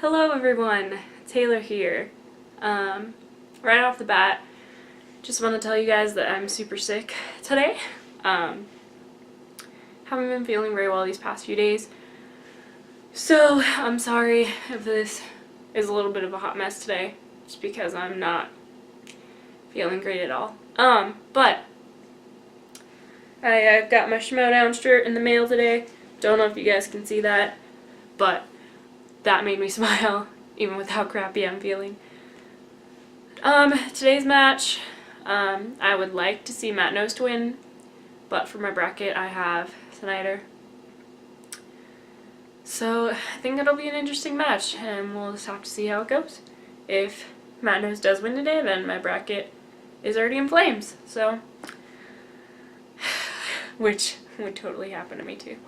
Hello everyone, Taylor here. Right off the bat, just want to tell you guys that I'm super sick today. Haven't been feeling very well these past few days. So I'm sorry if this is a little bit of a hot mess today, just because I'm not feeling great at all. But I got my Schmoedown shirt in the mail today. Don't know if you guys can see that, but that made me smile, even with how crappy I'm feeling. Today's match, I would like to see Knost win, but for my bracket I have Sneider. So I think it'll be an interesting match, and we'll just have to see how it goes. If Knost does win today, then my bracket is already in flames, so, which would totally happen to me too.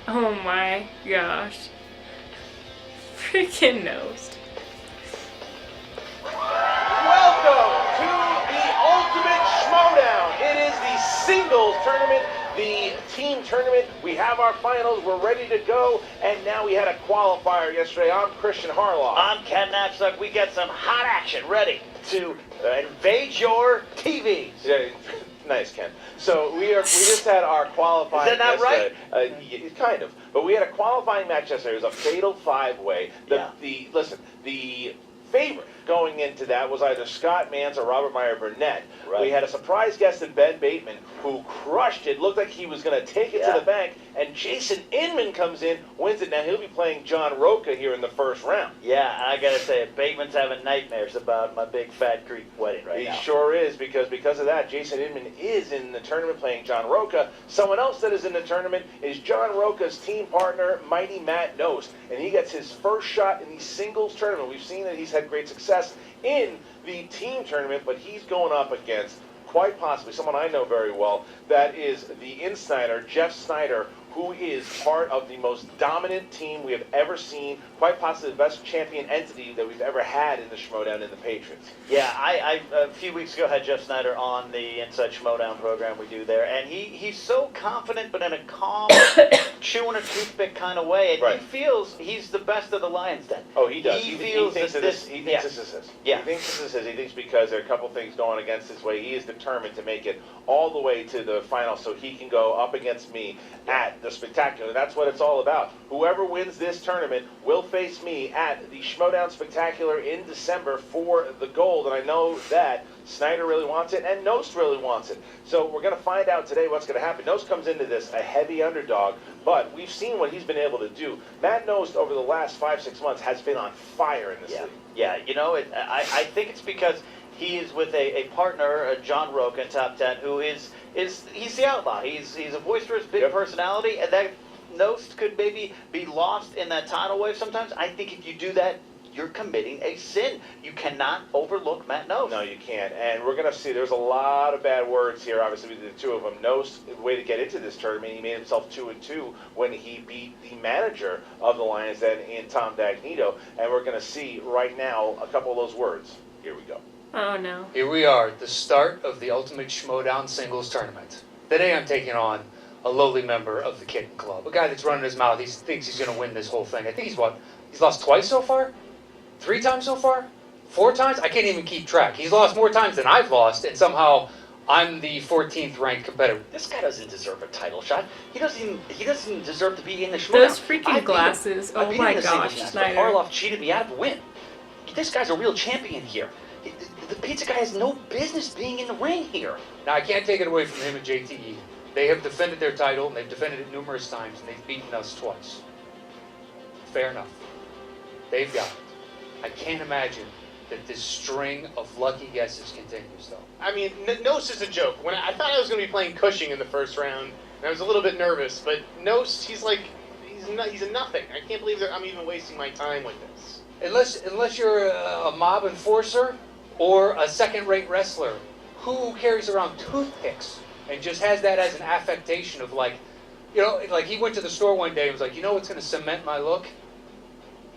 Oh my gosh. Freaking Knost. Welcome to the Ultimate Schmoedown. It is the singles tournament, the team tournament. We have our finals. We're ready to go. And now we had a qualifier yesterday. I'm Christian Harloff. I'm Ken Knapsack. We get some hot action ready to invade your TVs. Yeah, nice, Ken. So we just had our qualifying. Is that yesterday. Kind of, but we had a qualifying match yesterday. It was a fatal five-way. The favorite going into that was either Scott Mans or Robert Meyer Burnett. Right. We had a surprise guest in Ben Bateman who crushed it. Looked like he was going to take it to the bank. And Jason Inman comes in, wins it. Now he'll be playing John Roca here in the first round. Yeah, and I gotta say, Bateman's having nightmares about my big fat Greek wedding right now. He sure is, because of that, Jason Inman is in the tournament playing John Roca. Someone else that is in the tournament is John Roca's team partner, Mighty Matt Knost, and he gets his first shot in the singles tournament. We've seen that he's had great success in the team tournament, but he's going up against, quite possibly, someone I know very well, that is the insider, Jeff Sneider, who is part of the most dominant team we have ever seen, quite possibly the best champion entity that we've ever had in the Schmoedown in the Patriots. Yeah, I a few weeks ago had Jeff Sneider on the Inside Schmoedown program we do there, and he's so confident, but in a calm, chewing a toothpick kind of way, and Right. he feels he's the best of the Lions Den. Oh, he does. He thinks feels this is his. Yeah. He thinks this is his. He thinks because there are a couple things going against his way, he is determined to make it all the way to the final so he can go up against me at the Spectacular. That's what it's all about. Whoever wins this tournament will face me at the Schmoedown Spectacular in December for the gold, and I know that Sneider really wants it, and Knost really wants it. So we're going to find out today what's going to happen. Knost comes into this a heavy underdog, but we've seen what he's been able to do. Matt Knost over the last 5-6 months has been on fire in this league. Yeah, you know, I think it's because he is with a partner, John Roca in Top 10, who he's the outlaw. He's a boisterous, big personality, and that Knost could maybe be lost in that tidal wave sometimes. I think if you do that, you're committing a sin. You cannot overlook Matt Knost. No, you can't. And we're going to see there's a lot of bad words here, obviously, with the two of them. Knost, the way to get into this tournament, he made himself 2-2 when he beat the manager of the Lions then in Tom Dagnito. And we're going to see right now a couple of those words. Here we go. Oh no. Here we are at the start of the Ultimate Schmoedown Singles Tournament. Today I'm taking on a lowly member of the Kitten Club, a guy that's running his mouth. He thinks he's going to win this whole thing. I think he's lost twice so far? 3 times so far? 4 times? I can't even keep track. He's lost more times than I've lost, and somehow I'm the 14th ranked competitor. This guy doesn't deserve a title shot. He doesn't deserve to be in the Schmoedown. Those freaking glasses. I Oh beat him my in the singles gosh, match, but Sneider. Harloff cheated me out of the win. This guy's a real champion here. The pizza guy has no business being in the ring here. Now, I can't take it away from him and JTE. They have defended their title, and they've defended it numerous times, and they've beaten us twice. Fair enough. They've got it. I can't imagine that this string of lucky guesses continues, though. I mean, Knost is a joke. When I thought I was going to be playing Cushing in the first round, and I was a little bit nervous, but Knost, he's a nothing. I can't believe that I'm even wasting my time with this. Unless you're a mob enforcer or a second-rate wrestler who carries around toothpicks and just has that as an affectation of like he went to the store one day and was like, you know what's going to cement my look?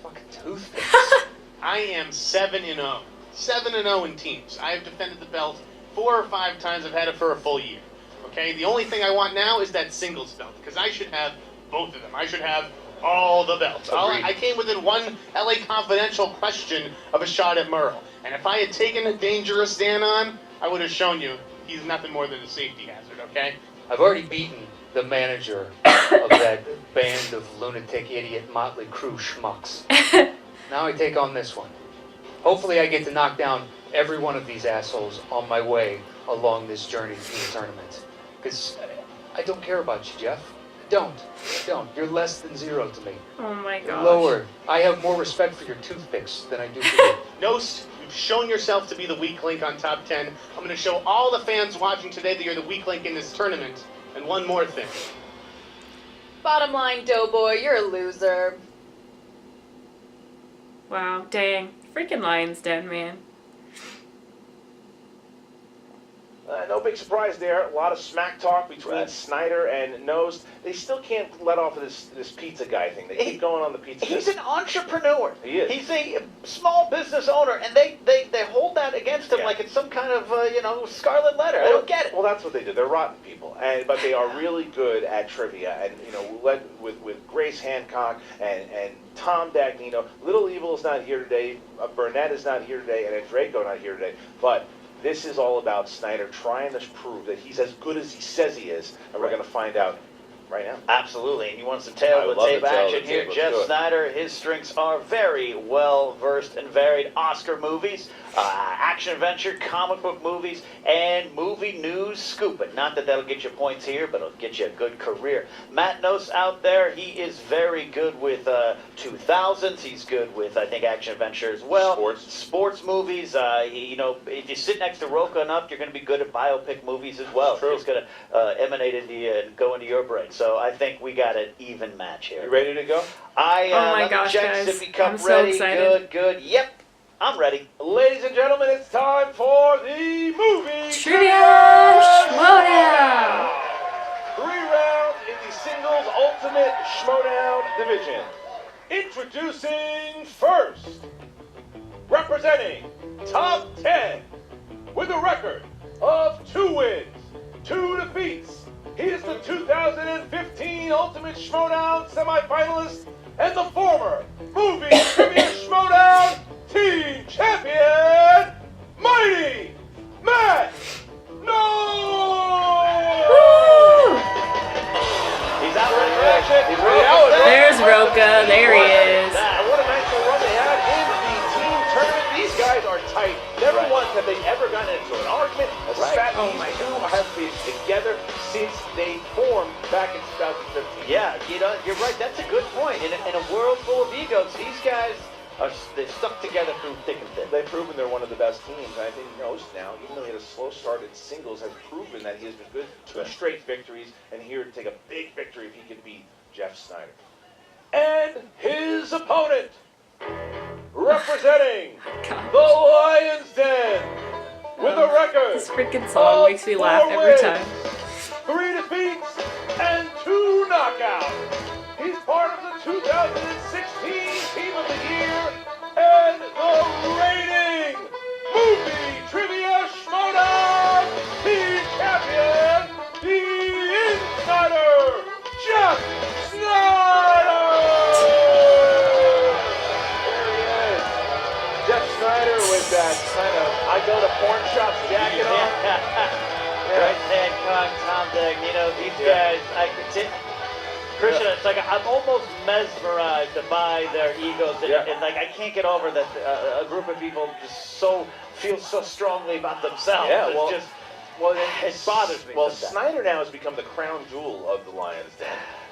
Fucking toothpicks. I am 7-0. 7-0 in teams. I have defended the belt 4 or 5 times. I've had it for a full year. Okay? The only thing I want now is that singles belt, because I should have both of them. I should have all the belts. I came within one LA Confidential question of a shot at Merle. And if I had taken a Dangerous Dan on, I would have shown you he's nothing more than a safety hazard, okay? I've already beaten the manager of that band of lunatic, idiot, motley crew schmucks. Now I take on this one. Hopefully I get to knock down every one of these assholes on my way along this journey through the tournament. Because I don't care about you, Jeff. Don't. You're less than 0 to me. Oh my You're gosh. lower. I have more respect for your toothpicks than I do for you. Knost, you've shown yourself to be the weak link on Top 10. I'm going to show all the fans watching today that you're the weak link in this tournament. And one more thing. Bottom line, Doughboy, you're a loser. Wow, dang. Freaking Lion's Den, man. No big surprise there. A lot of smack talk between Sneider and Knost. They still can't let off of this pizza guy thing. They keep going on the pizza. He's an entrepreneur. He is. He's a small business owner, and they hold that against him like it's some kind of scarlet letter. I don't get it. Well, that's what they do. They're rotten people, but they are really good at trivia. And led with Grace Hancock and Tom Dagnino. Little Evil is not here today. Burnett is not here today, and then Draco not here today. But this is all about Sneider trying to prove that he's as good as he says he is, and we're going to find out right now. Absolutely, and he wants some tail-to-tape action here. Jeff Sneider, his strengths are very well-versed and varied. Oscar movies, action-adventure, comic book movies, and movie news scoop. But not that that'll get you points here, but it'll get you a good career. Matt Knost out there, he is very good with 2000s. He's good with, I think, action-adventure as well. Sports movies. If you sit next to Roca enough, you're going to be good at biopic movies as well. True. It's going to emanate into you and go into your brain. So I think we got an even match here. You ready to go? Oh my gosh, check guys. Sippy Cup I'm so ready. excited. Good. Yep, I'm ready. Ladies and gentlemen, it's time for the movie Trivia Schmoedown! 3 rounds in the singles ultimate Schmoedown division. Introducing first, representing Top 10 with a record of 2 wins, 2 defeats. He is the 2015 Ultimate Schmoedown semifinalist and the former Movie Trivia Schmoedown Team Champion, Mighty Matt Knost! Woo! He's out ready for action. There's Roca. There he is. What a nice little run they had in the team tournament. These guys are tight. Never once have they ever gotten into an argument. Oh my These 2 have been together since they formed back in 2015. Yeah, you're right. That's a good point. In a world full of egos, these guys they've stuck together through thick and thin. They've proven they're one of the best teams. And I think Knost now, even though he had a slow start in singles, has proven that he has been good. 2 straight victories, and here to take a big victory if he can beat Jeff Sneider. And his opponent, representing the Lion's Den, with a record This freaking song makes me laugh every time. 3 defeats and 2 knockouts. He's part of the 2016 Team of the Year and the reigning Movie Trivia Schmoedown Team Champion, the Insider, Jeff Sneider! There he is. Jeff Sneider with that kind of I go to porn shops jacket on. Bryce Hancock, Tom Dagnino, these guys, I could see. Christian, it's like I'm almost mesmerized by their egos, and like I can't get over that a group of people just feel so strongly about themselves. Yeah, It's well, just, it bothers me. Well, sometimes. Sneider now has become the crown jewel of the Lions Den.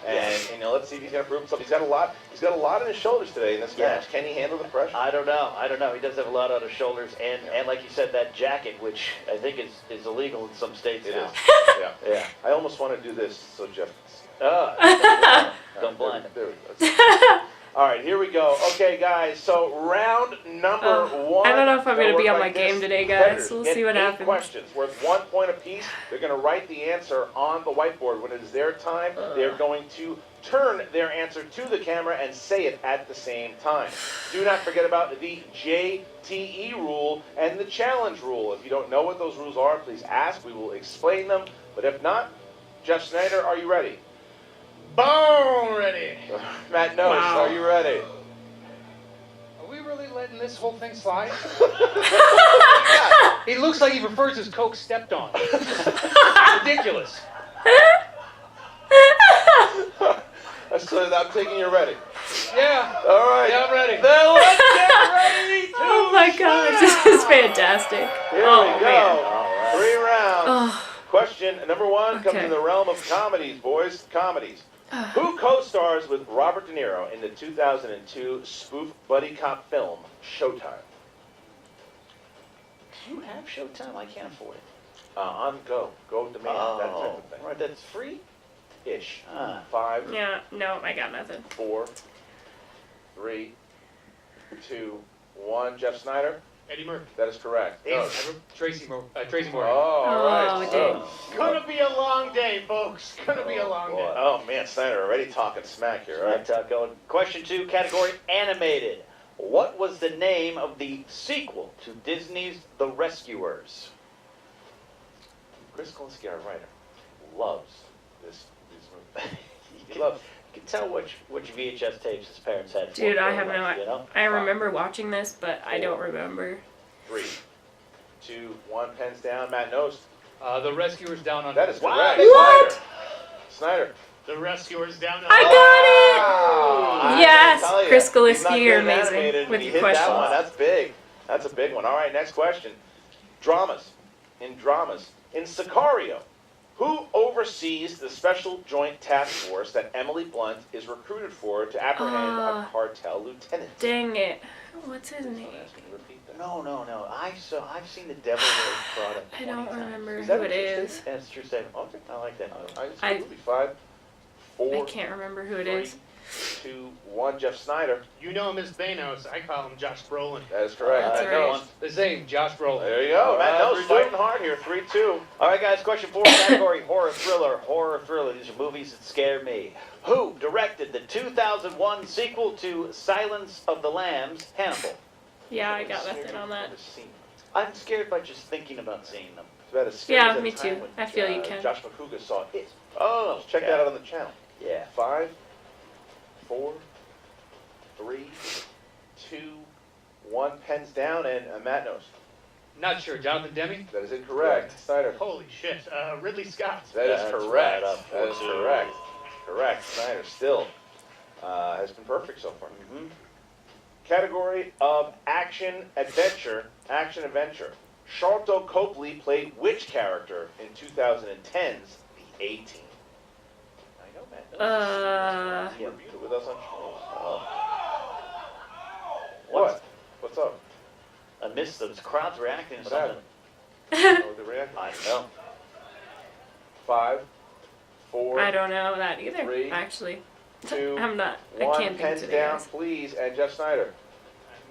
And you know, let's see if he's going to prove himself. He's got a lot on his shoulders today in this match. Can he handle the pressure? I don't know. He does have a lot on his shoulders, and like you said, that jacket, which I think is illegal in some states It now. is. Yeah. I almost want to do this so Jeff can see. Don't blind him. There we go. All right, here we go. Okay, guys. So round number one. I don't know if I'm gonna going to be work on my like game this. today, guys. Competitors We'll get see what 8 happens. questions worth 1 point apiece. They're going to write the answer on the whiteboard. When it is their time, they're going to turn their answer to the camera and say it at the same time. Do not forget about the JTE rule and the challenge rule. If you don't know what those rules are, please ask. We will explain them. But if not, Jeff Sneider, are you ready? Bone ready. Matt Knost, Wow. are you ready? Are we really letting this whole thing slide? He looks like he prefers his Coke stepped on. Ridiculous. So I'm taking you ready. Yeah. All right. Yeah, I'm ready. Then let's get ready to Oh my gosh, this is fantastic. Here Oh, we go. man. 3 rounds. Oh. Question number 1 comes Okay. in the realm of comedies, boys. Comedies. Who co-stars with Robert De Niro in the 2002 spoof buddy cop film Showtime? Do you have Showtime? I can't afford it. On Go Demand, that type of thing. Right, that's free? Ish. Ah. 5, Yeah, no, I got nothing. 4, 3, 2, 1. Jeff Sneider? Eddie Murphy. That is correct. No. Tracy Morgan. Oh, all right. Oh, dang. Gonna be a long day, folks. Gonna be a long day. Oh, man, Sneider already talking smack here. All right. Going. Question 2, category animated. What was the name of the sequel to Disney's The Rescuers? Chris Kolinsky, our writer, loves this movie. You can tell which VHS tapes his parents had. for Dude, him, I have no you know? I remember watching this, but I don't remember. 3, 2, 1. Pens down. Matt Knost. The Rescuers Down Under. That is Wow. correct. What? Snyder. The Rescuers down. I got it! I Yes, tell ya, Chris he's not Gillespie, you're getting amazing animated. with He your hit questions. that one. That's big. That's a big one. All right, next question. Dramas. In Sicario, who oversees the special joint task force that Emily Blunt is recruited for to apprehend a cartel lieutenant? Dang it. What's his name? Can you repeat that? No. I've seen The Devil Wears Prada. I don't 20 times. remember Is who that it what you is. said? That's a true statement. Okay, I like that. I just 5, 4, I can't remember who it is. 2, 1. Jeff Sneider. You know him as Thanos. I call him Josh Brolin. That is correct. That's Matt right. Knost. The same, Josh Brolin. There you go. Matt Knost 3-2. fighting hard here. 3-2. All right, guys. Question 4, category horror thriller. Horror thriller. These are movies that scare me. Who directed the 2001 sequel to Silence of the Lambs, Hannibal? Yeah, I got nothing on that. I'm scared by just thinking about seeing them. It's about as scary Yeah, as that me time too. when, I feel you can. Josh McCouga saw it. Oh, Check that out on the channel. Yeah. 5, 4, 3, 2, 1. Pens down, and Matt Knost. Not sure. Jonathan Demme? That is incorrect. Snyder. Holy shit. Ridley Scott. That is That's correct. right up. That is 4-2. correct. Correct. Snyder still has been perfect so far. Mm-hmm. Category of action adventure. Action adventure. Charlton Copley played which character in 2010's The A-Team? I know, Matt. He reviewed it with us on Schmoedown. What? What's up? I missed those crowds reacting to What something. happened? Oh, the reaction. I don't know. 5, 4, I don't know that either, 3, actually. 2, I'm not. I 1. can't think Pens today, down, guys. please. And Jeff Snyder.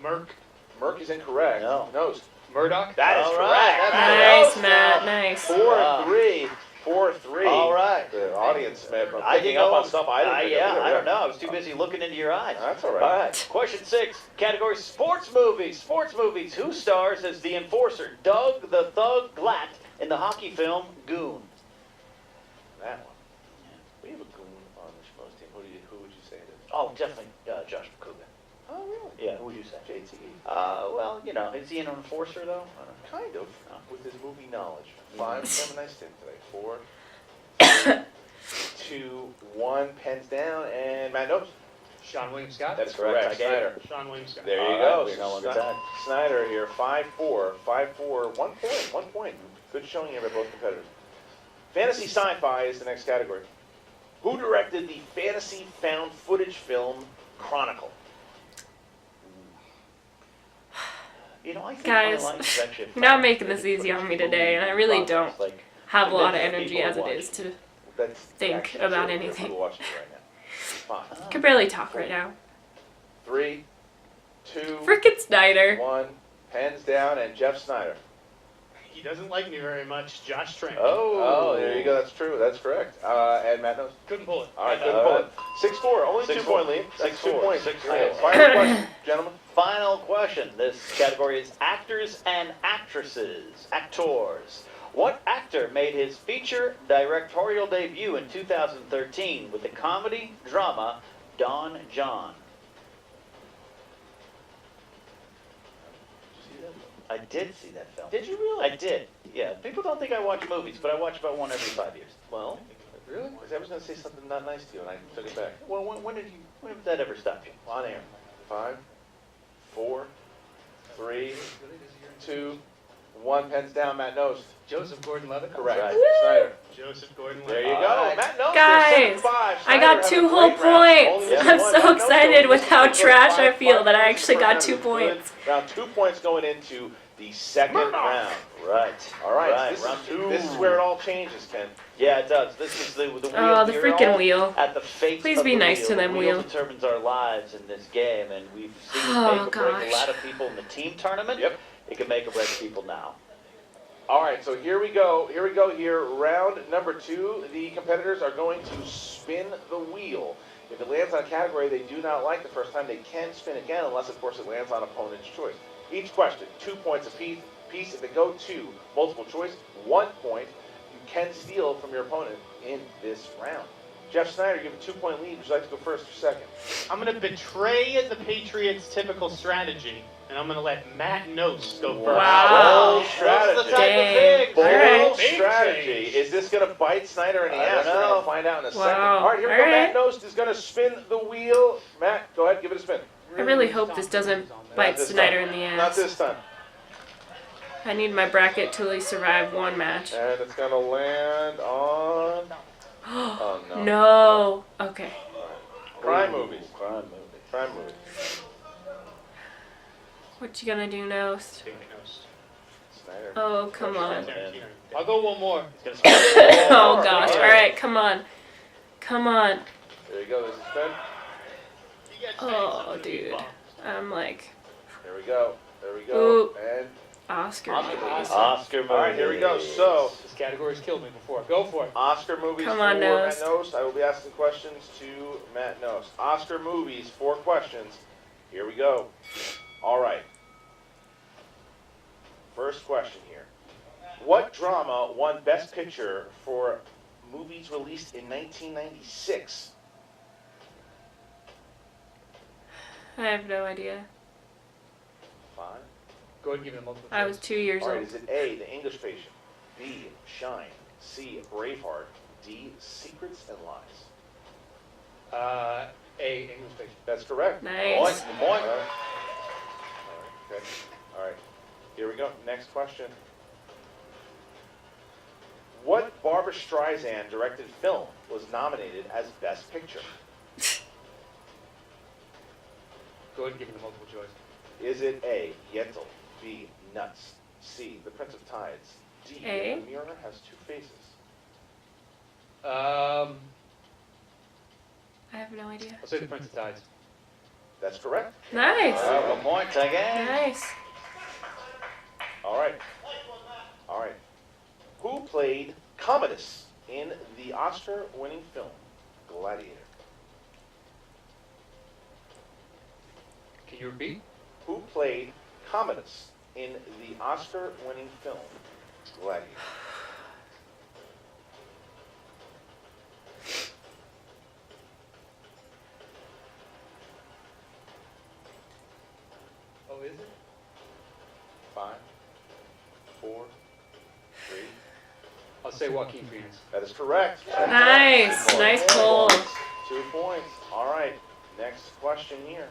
Merc. Merck is incorrect. No. Nose. Murdoch? That is All correct. right. That's Nice, Matt. Nice. 4-3. 4-3. All right. The audience, man, I picking didn't up know. on stuff I didn't pick up either. I don't know. I was too busy looking into your eyes. That's all right. All right. Question 6. Category sports movies. Sports movies. Who stars as the enforcer Doug the Thug Glatt in the hockey film Goon? That one. We have a goon on the Schmoedown team. Who would you say it is? Oh, definitely Josh McCouga. Oh, really? Yeah, who would you say? JT. Well, you know, is he an enforcer though? Kind of, with his movie knowledge. 5, 7, nice thing today. 4, 2, 1, pens down, and Matt knows. Sean William Scott. That's Correct, correct, I gave Sneider. Sean William Scott. There you All go. right, we're no longer tied. Sneider here, 5-4, 5-4, 1 point, 1 point. Good showing here by both competitors. Fantasy sci-fi is the next category. Who directed the fantasy found footage film Chronicle? You know, I think Guys, my life is actually you're not making this easy on me today, and I really don't Like, have a lot of millions of energy people as it watching. is to That's think actually about true. anything. People watching you right now. 5, I can barely talk right now. 3, 2, Frickin' Sneider. 1, pens down, and Jeff Sneider. He doesn't like me very much. Josh Trank. Oh, there you go. That's true. That's correct. And Matt knows. Couldn't pull it. All right, good point. 6-4. Only 6-4. 2-point lead. That's 2 6-4. points. 6-4. Final question, gentlemen. Final question. This category is actors and actresses. Actors. What actor made his feature directorial debut in 2013 with the comedy drama Don John? I did see that film. Did you really? I did. Yeah. People don't think I watch movies, but I watch about one every 5 years. Well, really? Because I was going to say something not nice to you, and I took it back. Well, when did that ever stop you? On air. 5, 4, 3, 2, 1. Pens down. Matt knows. Joseph Gordon-Levitt. Correct. Right. Snyder. Joseph Gordon-Levitt. There you All go. right. Matt knows. Guys, 7-5. I Snyder got having 2 a whole great round. points. Only I'm one. so Matt knows excited though. with how This is trash I five feel that I points actually per got round. 2 This is good. points. Round 2 points going into the second round. Right. All right. Right. This, Round is, two. this is where it all changes, Ken. Yeah, it does. This is the wheel. Oh, the We're freaking all wheel. At the fate Please of be the nice wheel. to them, The wheel wheel. determines our lives in this game, and we've seen it Oh, make or break gosh. a lot of people in the team tournament. Yep. It can make or break people now. All right, so here we go. Here we go here. Round number 2. The competitors are going to spin the wheel. If it lands on a category they do not like the first time, they can spin again, unless, of course, it lands on opponent's choice. Each question, 2 points apiece. If they go to multiple choice, 1 point. You can steal from your opponent in this round. Jeff Sneider, you have a 2-point lead. Would you like to go first or second? I'm going to betray the Patriots' typical strategy, and I'm going to let Matt Knost go first. Wow. Bold strategy. Those are the type Dang. of Bold All right. strategy. Is this going to bite Snyder in the I ass? don't We're know. going to find out in a second. Wow. All right, here we All go. right. Matt Knost is going to spin the wheel. Matt, go ahead, give it a spin. I really hope this doesn't bite Not this Snyder time. in the Not ass. this time. I need my bracket till he survived 1 match. And it's going to land on... Oh, no. No. Okay. Crime movies. Crime movie. Crime movies. What you gonna do, Knost? Take Knost. Snyder. Oh, come on. Tarantino. I'll go one more. He's gonna spin. Oh gosh. All right, come on. Come on. There you go. There's a spin. You get Oh, tags, dude. ball. I'm like There we go. There we go. Oop. And Oscar. Oscar movie. all right, here we go. So, This category's killed me before. Go for it. Oscar movies Come for on, Matt Knost. Knost. I will be asking questions to Matt Knost. Oscar movies, 4 questions. Here we go. All right. First question here. What drama won Best Picture for movies released in 1996? I have no idea. 5. Go ahead and give me the multiple I was 2 years All right, old. is it A, The English Patient, B, Shine, C, Braveheart, D, Secrets and Lies? A, English Patient. That's correct. Nice. Point. All Point. right. All right. Okay. All right. Here we go. Next question. What Barbra Streisand directed film was nominated as Best Picture? Go ahead and give me the multiple choice. Is it A, Yentl, B, Nuts, C, The Prince of Tides, D, A. The Mirror Has Two Faces? I'll I have no idea. say the Prince of Tides. That's correct. Nice. All right. 1 point again. Nice. All right. All right. Who played Commodus in the Oscar-winning film Gladiator? Can you repeat? Who played Commodus in the Oscar-winning film Gladiator? Oh, is it? 5, 4, 3. I'll say Joaquin Phoenix. That is correct. Nice. Nice pull. 2 points. All right. Next question here.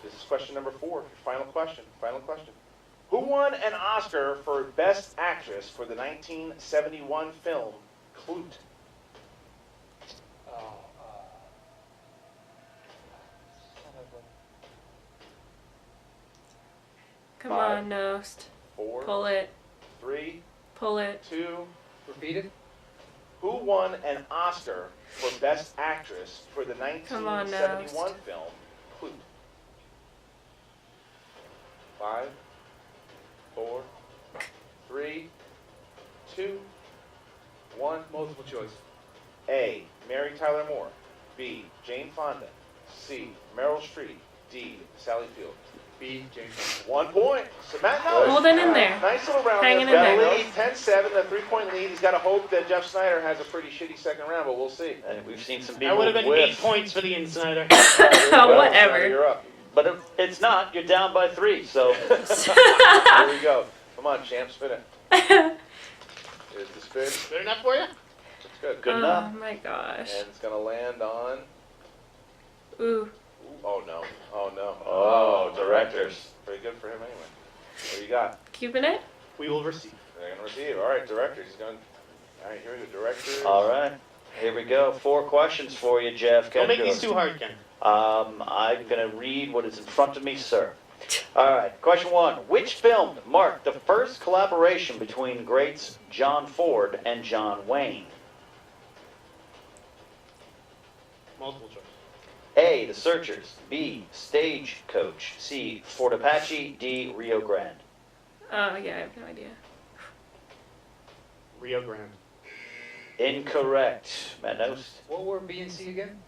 This is question number 4. Final question. Final question. Who won an Oscar for Best Actress for the 1971 film Clute? Oh, Come 5, on, Knost. 4, Pull it. 3, Pull it. 2. repeat it? Who won an Oscar for Best Actress for the Come on, 1971 film Clute? 5, 4, 3, 2, 1. Multiple choice. A. Mary Tyler Moore. B. Jane Fonda. C. Meryl Streep. D. Sally Field. B. James. 1 point. So Matt knows. Holding in there. Nice little round. Hanging there. in there. Lead 10-7, a 3-point lead. He's got to hope that Jeff Sneider has a pretty shitty second round, but we'll see. And we've seen some That people would have been whiff. 8 points for the Insider. Whatever. You're up. But if it's not, you're down by 3, so. Here we go. Come on, champ, spin it. Here's the spin. Good enough for you? It's good. Good Oh enough. my gosh. And it's going to land on... Ooh. Ooh, oh, no. Oh, no. Oh, directors. Pretty good for him anyway. What do you got? Keeping it? We will receive. They're going to receive. All right, directors. He's going. All right, here we go. Directors. All right. Here we go. 4 questions for you, Jeff. Don't make these too hard, Ken. I'm going to read what is in front of me, sir. All right. Question 1. Which film marked the first collaboration between greats John Ford and John Wayne? Multiple choice. A. The Searchers. B. Stagecoach. C. Fort Apache. D. Rio Grande. Oh yeah, I have no idea. Rio Grande. Incorrect. Matt Knost. What were B and C again?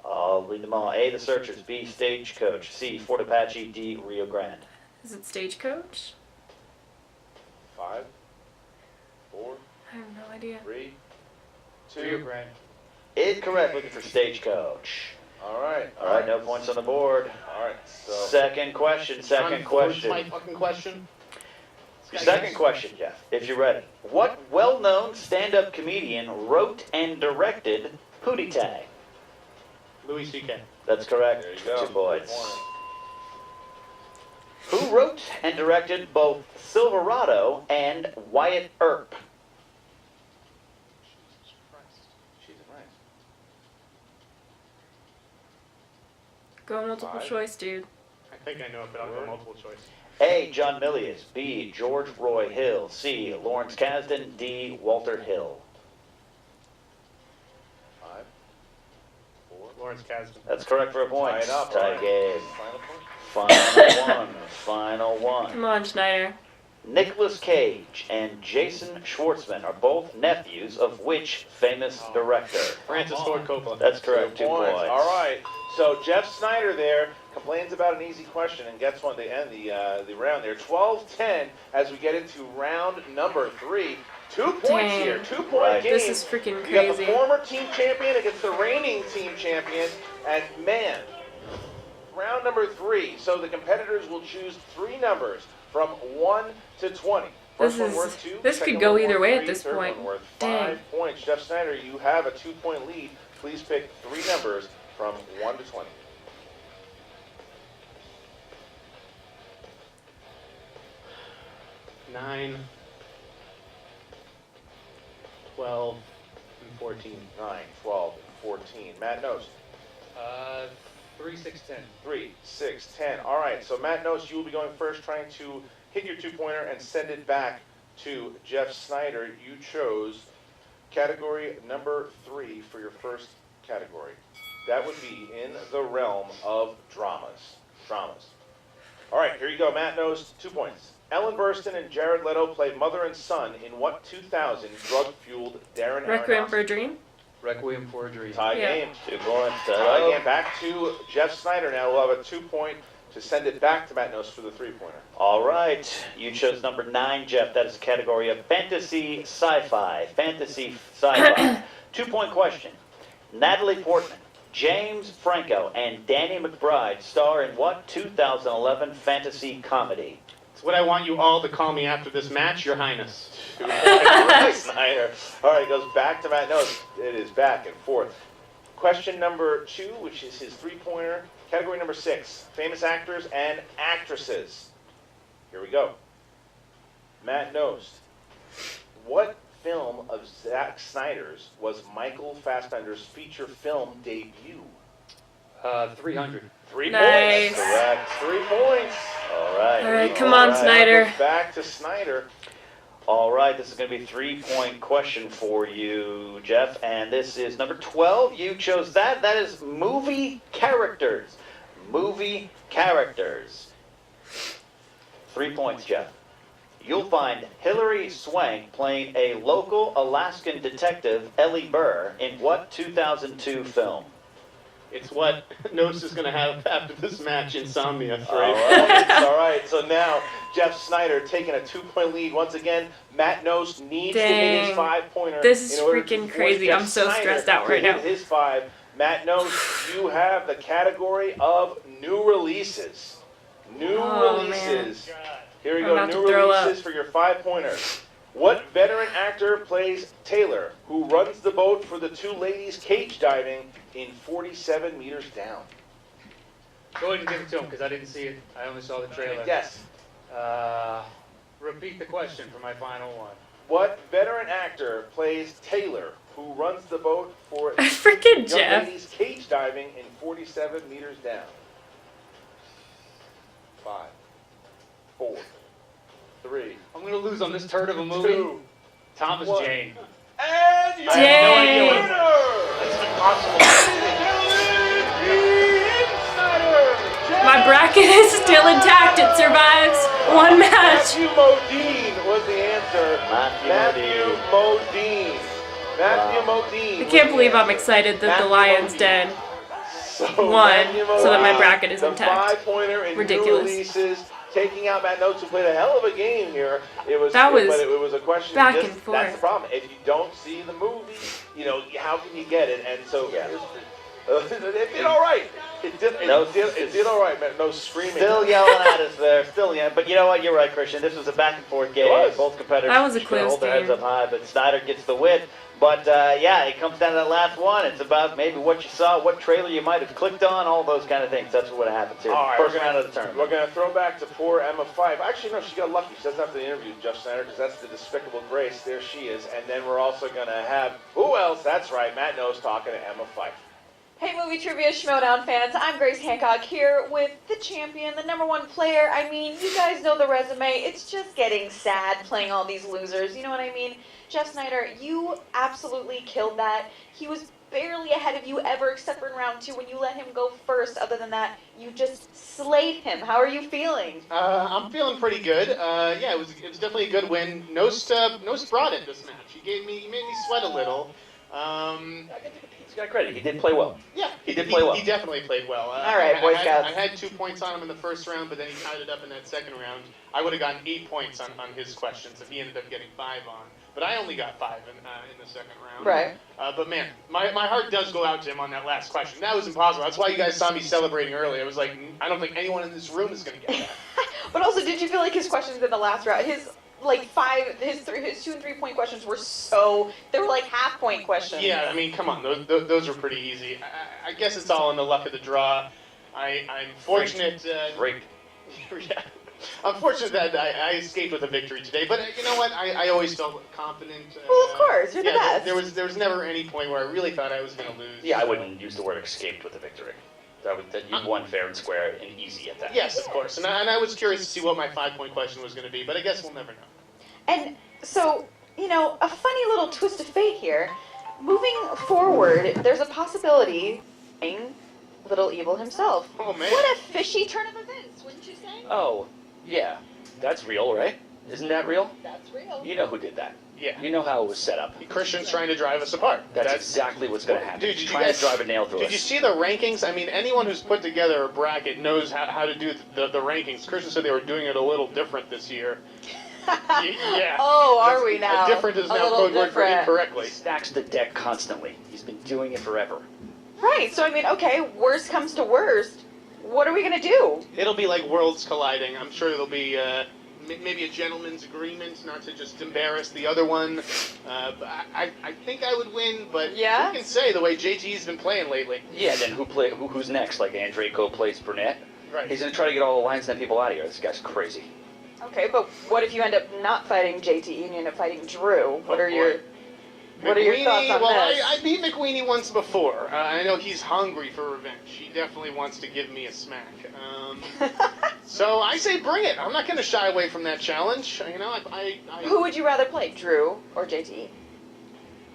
I'll read them all. A. The Searchers. B. Stagecoach. C. Fort Apache. D. Rio Grande. Is it Stagecoach? 5, 4, I have no idea. 3, Rio 2. Grande. Incorrect. Looking for Stagecoach. All right. All right. No points on the board. All right. So. Second question. Second question. My fucking question. Second question, Jeff, if you're ready. What well-known stand-up comedian wrote and directed Pootie Tang? Louis C.K. That's correct. There you go. 2 points. Good one. Who wrote and directed both Silverado and Wyatt Earp? Jesus Christ. Go multiple 5. choice, dude. I think I know it, but I'll go multiple choice. A. John Milius. B. George Roy Hill. C. Lawrence Kasdan. D. Walter Hill. 5, 4. Lawrence Kasdan. That's correct for a point. Tie it up. Tie All right. game. Final point. Final one. Come on, Schneider. Nicolas Cage and Jason Schwartzman are both nephews of which famous director? Francis Ford Coppola. That's correct. 2 points. All right. So Jeff Sneider there complains about an easy question and gets one to end the round there. 12-10 as we get into round number 3. 2 points Dang. here. 2-point Right. game. This is freaking You got the crazy. former team champion against the reigning team champion, and man, round number 3. So the competitors will choose 3 numbers from 1 to 20. First This one is- worth 2. this could second go one either worth way at 3, this third point. one worth Dang. 5 points. Jeff Sneider, you have a 2-point lead. Please pick 3 numbers from 1 to 20. 9, 12, and 14. 9, 12, and 14. Matt Knost. 3, 6, 10. 3, 6, 10. All right, so Matt Knost, you will be going first, trying to hit your 2-pointer and send it back to Jeff Sneider. You chose category number 3 for your first category. That would be in the realm of dramas. All right, here you go, Matt Knost, 2 points. Ellen Burstyn and Jared Leto play mother and son in what 2000 drug-fueled Darren Requiem for Aronofsky? a Dream? Requiem for a Dream. Tie Yeah. game. 2 points. Tie game. Back to Jeff Sneider now. We'll have a 2-point to send it back to Matt Knost for the 3-pointer. All right. You chose number 9, Jeff. That is a category of fantasy sci-fi. Fantasy sci-fi. 2-point question. Natalie Portman James Franco and Danny McBride star in what 2011 fantasy comedy? It's what I want you all to call me after this match, Your Highness. Sneider. All right, it goes back to Matt. No, it is back and forth. Question number 2, which is his 3-pointer. Category number 6, famous actors and actresses. Here we go. Matt Knost. What film of Zack Snyder's was Michael Fassbender's feature film debut? 300. 3 Nice. points. Correct. 3 points. All right. All right, come on, Sneider. Goes back to Sneider. All right, this is going to be a 3-point question for you, Jeff, and this is number 12. You chose that. That is movie characters. Movie characters. 3 points, Jeff. You'll find Hilary Swank playing a local Alaskan detective, Ellie Burr, in what 2002 film? It's what Knost is going to have after this match, insomnia. All right. All right. So now Jeff Sneider taking a 2-point lead. Once again, Matt Knost needs to hit his Dang. 5-pointer. This is in order to freaking force crazy. Jeff I'm so Sneider stressed out to right hit now. His 5. Matt Knost, you have the category of new releases. New Oh, releases. Here we I'm go. about New to throw up. releases for your 5-pointer. What veteran actor plays Taylor, who runs the boat for the 2 ladies cage diving in 47 meters down? Go ahead and give it to him because I didn't see it. I only saw the trailer. Yes. Repeat the question for my final one. What veteran actor plays Taylor, who runs the boat for Freaking young Jeff. ladies cage diving in 47 meters down? 5, 4, 3, I'm going to lose on this turd of a movie. 2, Thomas 1. Jane. And your Dang. My bracket is still intact. It survives one match. Matthew Modine was the answer. Matthew Modine. Matthew Modine. I can't believe I'm excited that the Lion's Den won, so that my bracket is intact. The 5-pointer in Ridiculous. new releases, taking out Matt Knost, who played a hell of a game here. It was, That was but it was a question. back just, and That's forth. the problem. If you don't see the movie, how can you get it? And so, it did all right. It did all right, man. No screaming. Still yelling at us there. Still yelling. But you know what? You're right, Christian. This was a back-and-forth game. It was. Both competitors That was a should close hold their heads game. up high, but Sneider gets the win. But, it comes down to that last one. It's about maybe what you saw, what trailer you might have clicked on, all those kind of things. That's what happens here. All right, First round of the tournament. We're going to throw back to poor Emma Fife. Actually, no, she got lucky. She doesn't have to interview Jeff Sneider because that's the despicable Grace. There she is. And then we're also going to have, who else? That's right, Matt Knost talking to Emma Fife. Hey, movie trivia Schmoedown fans. I'm Grace Hancock here with the champion, the #1 player. I mean, you guys know the resume. It's just getting sad playing all these losers. You know what I mean? Jeff Sneider, you absolutely killed that. He was barely ahead of you ever, except for in round 2 when you let him go first. Other than that, you just slayed him. How are you feeling? I'm feeling pretty good. It was definitely a good win. Knost brought it this match. He made me sweat a little. He's got credit. He did play well. Yeah, He did play well. He definitely played well. All right, Boy Scouts. I had 2 points on him in the first round, but then he tied it up in that second round. I would have gotten 8 points on his questions if he ended up getting 5 on. But I only got 5 in the second round. Right. But man, my heart does go out to him on that last question. That was impossible. That's why you guys saw me celebrating early. I was like, I don't think anyone in this room is going to get that. But also, did you feel like his questions in the last round, his 2 and 3 point questions were they were like half-point questions. Yeah, I mean, come on, those were pretty easy. I guess it's all in the luck of the draw. I'm fortunate. Great. Yeah, I'm fortunate that I escaped with a victory today. But you know what? I always felt confident. Well, of course, you're the best. There was never any point where I really thought I was going to lose. Yeah, I wouldn't use the word escaped with a victory. That you won fair and square and easy at that. Yes, of course. And I was curious to see what my 5-point question was going to be, but I guess we'll never know. And so, a funny little twist of fate here. Moving forward, there's a possibility of Little Evil himself. Oh, man. What a fishy turn of events, wouldn't you say? Oh, yeah. That's real, right? Isn't that real? That's real. You know who did that. Yeah. You know how it was set up. Christian's trying to drive us apart. That's exactly what's going to happen. Dude, He's did you trying guys to drive a nail through Did you us. see the rankings? I mean, anyone who's put together a bracket knows how to do the rankings. Christian said they were doing it a little different this year. Yeah. Oh, are we now? Different is A now little code word for different. incorrectly. He stacks the deck constantly. He's been doing it forever. Right. So I mean, okay, worst comes to worst. What are we gonna do? It'll be like worlds colliding. I'm sure there'll be maybe a gentleman's agreement not to just embarrass the other one. But I think I would win, but Yeah? who can say the way JT's been playing lately? Yeah, then who's next? Like Andreyko plays Burnett? Right. He's gonna try to get all the lines and people out of here. This guy's crazy. Okay, but what if you end up not fighting JT and you end up fighting Drew? What Oh, are boy. your thoughts on well, this? I beat McWeenie once before. I know he's hungry for revenge. He definitely wants to give me a smack. So I say bring it. I'm not going to shy away from that challenge. You know, Who would you rather play, Drew or JT?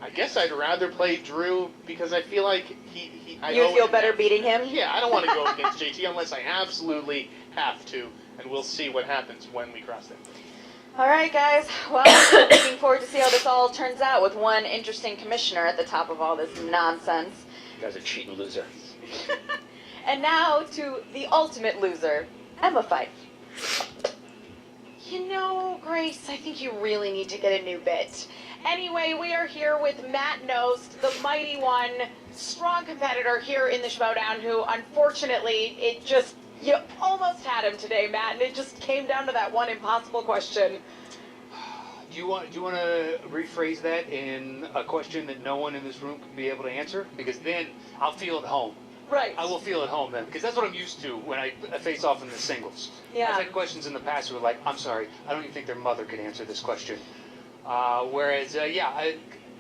I guess I'd rather play Drew because I feel like You feel better beating him? Yeah, I don't want to go against JT unless I absolutely have to, and we'll see what happens when we cross that. All right, guys. Well, I'm looking forward to see how this all turns out with one interesting commissioner at the top of all this nonsense. You guys are cheating loser. And now to the ultimate loser, Emma Fife. You know, Grace, I think you really need to get a new bit. Anyway, we are here with Matt Knost, the mighty one, strong competitor here in the Schmoedown, who unfortunately, you almost had him today, Matt, and it just came down to that one impossible question. Do you want to rephrase that in a question that no one in this room could be able to answer? Because then I'll feel at home. Right. I will feel at home then, because that's what I'm used to when I face off in the singles. Yeah. I've had questions in the past who were like, I'm sorry, I don't even think their mother could answer this question.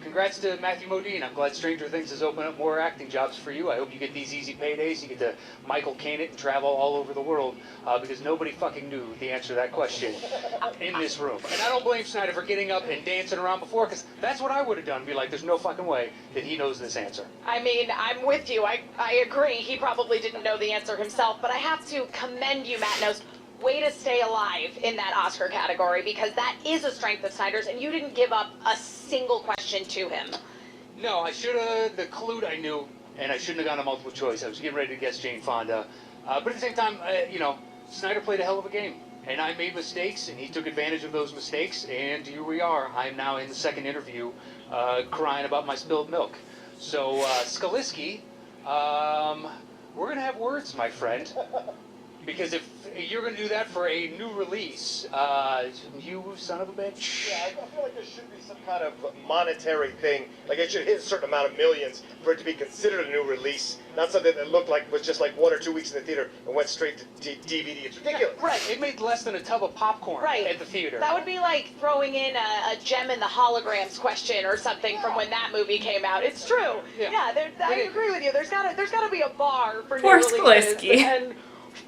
Congrats to Matthew Modine. I'm glad Stranger Things has opened up more acting jobs for you. I hope you get these easy paydays. You get to Michael Caine it and travel all over the world because nobody fucking knew the answer to that question in this room. And I don't blame Sneider for getting up and dancing around before because that's what I would have done. Be like, there's no fucking way that he knows this answer. I mean, I'm with you. I agree. He probably didn't know the answer himself, but I have to commend you, Matt Knost. Way to stay alive in that Oscar category because that is a strength of Sneider's, and you didn't give up a single question to him. No, I should have. The clue I knew, and I shouldn't have gone to multiple choice. I was getting ready to guess Jane Fonda. But at the same time, Sneider played a hell of a game. And I made mistakes, and he took advantage of those mistakes, and here we are. I'm now in the second interview crying about my spilled milk. So, Skaliski, we're going to have words, my friend. Because if you're going to do that for a new release, you son of a bitch. Yeah, I feel like there should be some kind of monetary thing. Like it should hit a certain amount of millions for it to be considered a new release. Not something that looked like was just like 1 or 2 weeks in the theater and went straight to DVD. It's ridiculous. Right, it made less than a tub of popcorn Right. at the theater. That would be like throwing in a Gem and the Holograms question or something from when that movie came out. It's true. Yeah. I agree with you. There's gotta be a bar for Poor new releases. Skaliski. And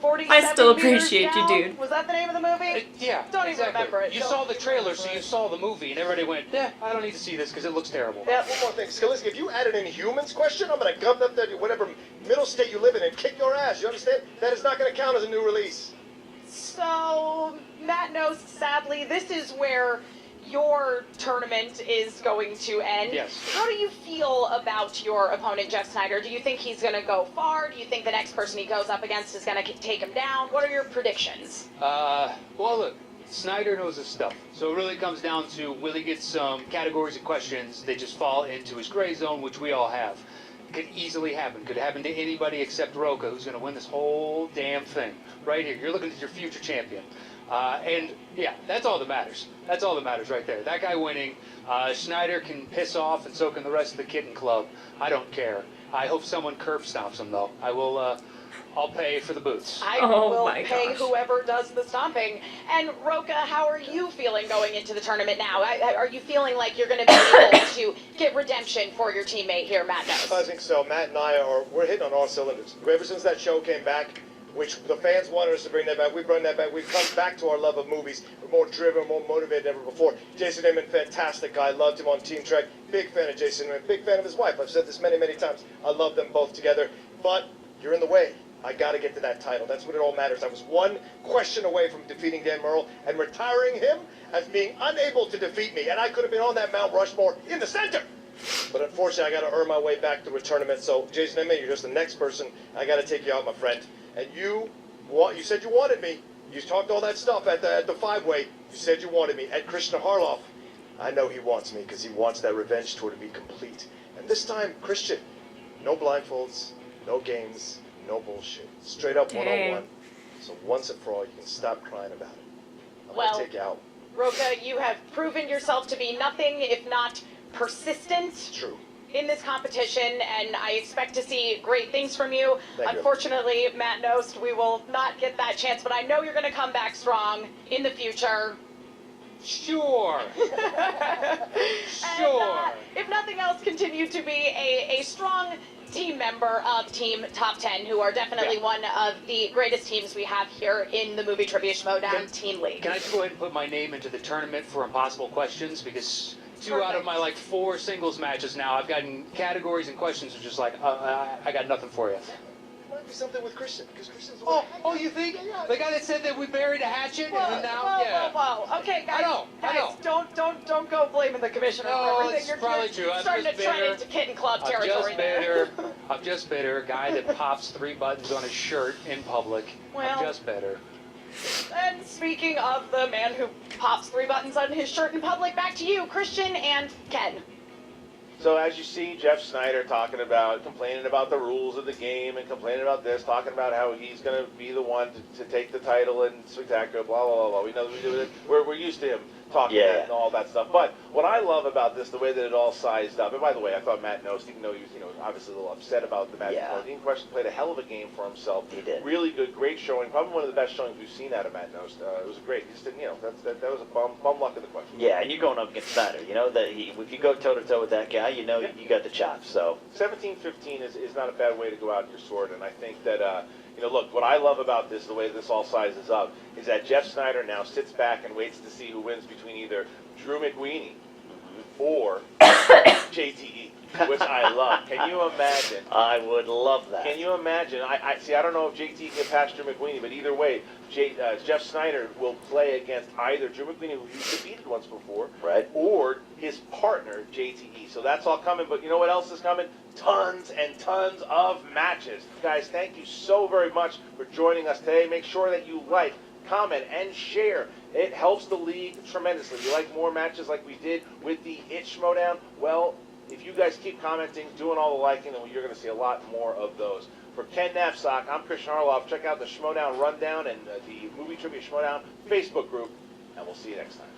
47 I still meters appreciate you, down? dude. Was that the name of the movie? Yeah, Don't even exactly. remember it. You saw the trailer, so you saw the movie, and everybody went, I don't need to see this because it looks terrible. Yeah. One more thing, Skaliski, if you added in humans question, I'm going to gum up that whatever middle state you live in and kick your ass. You understand? That is not going to count as a new release. So, Matt knows, sadly, this is where your tournament is going to end. Yes. How do you feel about your opponent, Jeff Sneider? Do you think he's going to go far? Do you think the next person he goes up against is going to take him down? What are your predictions? Well, look, Sneider knows his stuff. So it really comes down to will he get some categories of questions that just fall into his gray zone, which we all have. Could easily happen. Could happen to anybody except Roca, who's going to win this whole damn thing. Right here. You're looking at your future champion. And, yeah, that's all that matters. That's all that matters right there. That guy winning, Sneider can piss off and so can the rest of the kitten club. I don't care. I hope someone curb stomps him, though. I will, I'll pay for the boots. I Oh will my pay gosh. whoever does the stomping. And Roca, how are you feeling going into the tournament now? Are you feeling like you're going to be able to get redemption for your teammate here, Matt Knost? I think so. Matt and I we're hitting on all cylinders. Ever since that show came back, which the fans wanted us to bring that back, we brought that back. We've come back to our love of movies. We're more driven, more motivated than ever before. Jason Inman, fantastic guy. Loved him on Team Trek. Big fan of Jason Inman. Big fan of his wife. I've said this many, many times. I love them both together. But you're in the way. I got to get to that title. That's what it all matters. I was one question away from defeating Dan Murrell and retiring him as being unable to defeat me. And I could have been on that Mount Rushmore in the center. But unfortunately, I got to earn my way back to a tournament. So, Jason Inman, you're just the next person. I got to take you out, my friend. And you said you wanted me. You talked all that stuff at the five-way. You said you wanted me. At Christian Harloff, I know he wants me because he wants that revenge tour to be complete. And this time, Christian, No blindfolds, no games, no bullshit. Straight up one-on-one. So once and for all, you can stop crying about it. I'm Well- gonna take you out. Roca, you have proven yourself to be nothing if not persistent It's true. in this competition, and I expect to see great things from you. Thank you. Unfortunately, Matt Knost, we will not get that chance, but I know you're going to come back strong in the future. Sure. And, Sure. if nothing else, continue to be a strong team member of Team Top 10, who are definitely one of the greatest teams we have here in the Movie Trivia Schmoedown Teen League. Can I just go ahead and put my name into the tournament for impossible questions? Because 2 out of my 4 singles matches now, I've gotten categories and questions are just like, I got nothing for you. Might be something with Christian, because Christian's Oh, you think? The guy that said that we buried a hatchet Whoa, and now, yeah. whoa. Okay, guys. I know. Don't go blaming the commissioner No, for everything. it's probably true. I'm starting just to tread bitter. into kitten club I'm territory just there. bitter. I'm just bitter. A guy that pops 3 buttons on his shirt in public. Well- I'm just bitter. And speaking of the man who pops 3 buttons on his shirt in public, back to you, Christian and Ken. So as you see Jeff Sneider complaining about the rules of the game and complaining about this, talking about how he's going to be the one to take the title and spectacular, blah, blah, blah, blah. We know we do it. We're used to him talking that and all that stuff. But what I love about this, the way that it all sized up, and by the way, I thought Matt Knost, even though he was, obviously a little upset about the match, Dean Question played a hell of a game for himself. He did. Really good, great showing. Probably one of the best showings we've seen out of Matt Knost. It was great. He just didn't, that was a bum luck of the Question. Yeah, and you're going up against Sneider. You know that if you go toe-to-toe with that guy, you got the chops. So 17-15 is not a bad way to go out in your sword, and I think that look, what I love about this, the way this all sizes up, is that Jeff Sneider now sits back and waits to see who wins between either Drew McWeeny or JTE, which I love. Can you imagine? I would love that. Can you imagine? I don't know if JT can get past Drew McWeeny, but either way, Jeff Sneider will play against either Drew McWeeny, who he's defeated once before, right, or his partner, JTE. So that's all coming, but you know what else is coming? Tons and tons of matches. Guys, thank you so very much for joining us today. Make sure that you like, comment, and share. It helps the league tremendously. You like more matches like we did with the Schmoedown? Well, if you guys keep commenting, doing all the liking, then you're going to see a lot more of those. For Ken Knapsack, I'm Christian Harloff. Check out the Schmoedown Rundown and the Movie Trivia Schmoedown Facebook group, and we'll see you next time.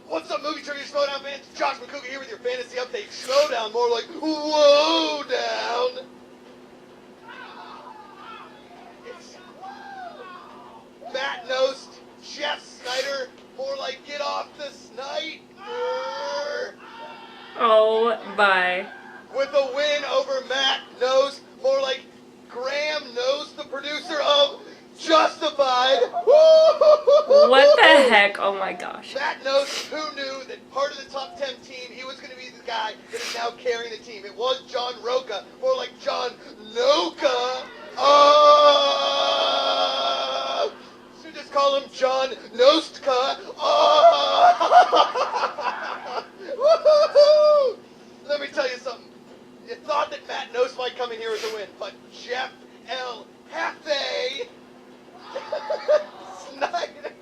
What's up, Movie Trivia Schmoedown fans? Josh McCougar here with your fantasy update. Schmoedown, more like whoa down. It's Matt Knost, Jeff Sneider, more like get off the Sneider. Oh, bye. With a win over Matt Knost, more like Graham Knost, the producer of Justified. What the heck? Oh my gosh. Matt Knost, who knew that part of the top 10 team, he was going to be the guy that is now carrying the team. It was John Roca, more like John Noka. Oh! Should just call him John Nostka. Oh! Woo-hoo-hoo! Let me tell you something. You thought that Matt Knost might come in here with a win, but Jeff L. Hefe Sneider.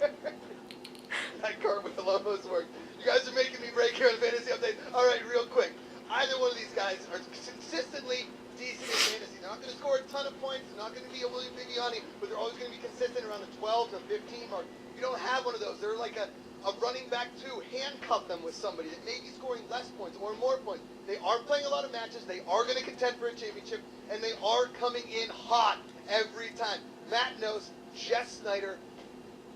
That cartwheel almost worked. You guys are making me break here on Fantasy Update. All right, real quick. Either one of these guys are consistently decent in fantasy. They're not going to score a ton of points. They're not going to be a William Bigiani, but they're always going to be consistent around the 12 to 15 mark. You don't have one of those. They're like a running back too. Handcuff them with somebody that may be scoring less points or more points. They are playing a lot of matches. They are going to contend for a championship, and they are coming in hot every time. Matt Knost, Jeff Sneider,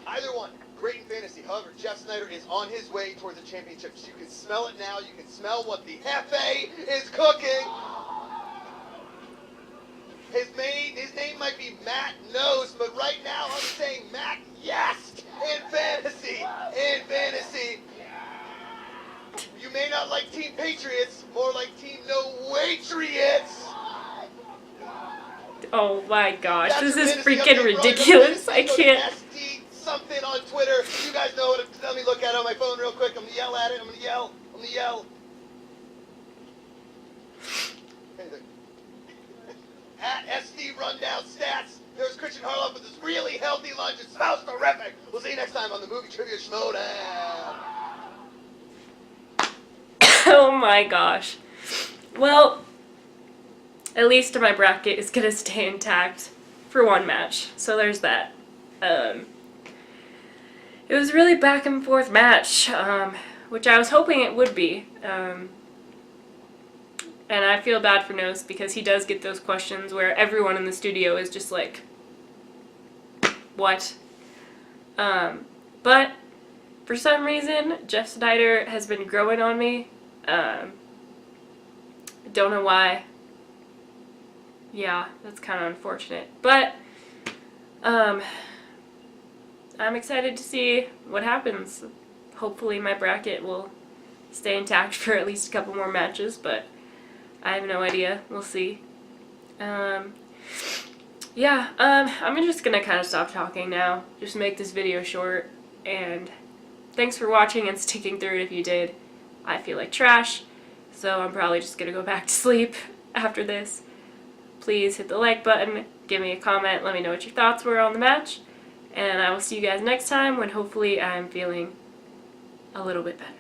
either one, great in fantasy. However, Jeff Sneider is on his way towards the championships. You can smell it now. You can smell what the Hefe is cooking. His name might be Matt Knost, but right now I'm saying Matt Yast in fantasy. In fantasy. You may not like Team Patriots, more like Team No Waitriots. Oh my gosh, That's this your is fantasy freaking update. ridiculous. I Go to can't. SD something on Twitter. You guys know what. Let me look at it on my phone real quick. I'm gonna yell at it. I'm gonna yell. At SD Rundown Stats. There's Christian Harloff with his really healthy lunch. It smells terrific. We'll see you next time on the Movie Trivia Schmoedown. Oh my gosh. Well, at least my bracket is going to stay intact for one match. So there's that. It was a really back and forth match, which I was hoping it would be. And I feel bad for Knost because he does get those questions where everyone in the studio is just like, what? But for some reason, Jeff Sneider has been growing on me. Don't know why. Yeah, that's kind of unfortunate. But I'm excited to see what happens. Hopefully my bracket will stay intact for at least a couple more matches, but I have no idea. We'll see. I'm just gonna kind of stop talking now. Just make this video short, and thanks for watching and sticking through it if you did. I feel like trash, so I'm probably just gonna go back to sleep after this. Please hit the like button, give me a comment, let me know what your thoughts were on the match, and I will see you guys next time when hopefully I'm feeling a little bit better.